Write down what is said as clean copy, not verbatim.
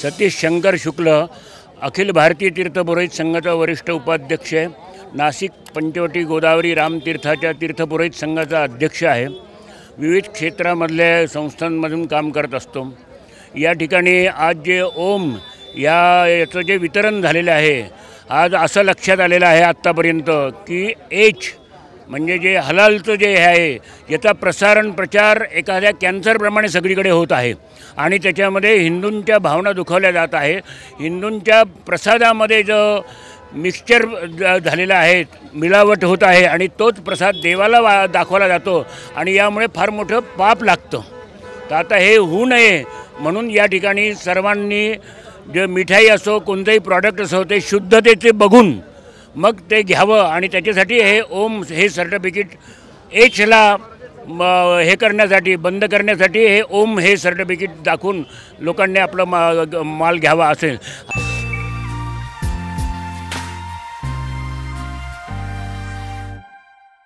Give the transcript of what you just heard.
सतीश शंकर शुक्ल अखिल भारतीय तीर्थपुरोहित संघाचा वरिष्ठ उपाध्यक्ष आहे। नाशिक पंचवटी गोदावरी रामतीर्थाच्या तीर्थपुरोहित संघाचा अध्यक्ष आहे। विविध क्षेत्रामधल्या संस्थांमधून काम करत असतो। या ठिकाणी आज जे ओम याचं जे वितरण झालेलं आहे, आज असं लक्षात आलेलं आहे आत्तापर्यंत की एच म्हणजे जे हलालचं जे आहे याचा प्रचार एखाद्या कॅन्सरप्रमाणे सगळीकडे होत आहे आणि त्याच्यामध्ये हिंदूंच्या भावना दुखावल्या जात आहे। हिंदूंच्या प्रसादामध्ये जो मिक्सचर झालेला आहे, मिलावट होत आहे आणि तोच प्रसाद देवाला दाखवला जातो आणि यामुळे फार मोठं पाप लागतं। तर आता हे होऊ नये म्हणून या ठिकाणी सर्वांनी जे मिठाई असो कोणतेही प्रॉडक्ट असो ते शुद्धतेचे बघून मग ते घ्यावं आणि त्याच्यासाठी हे ओम हे सर्टिफिकेट एचला हे करण्यासाठी बंद करण्यासाठी हे ओम हे सर्टिफिकेट दाखवून लोकांनी आपला माल घ्यावा असेल।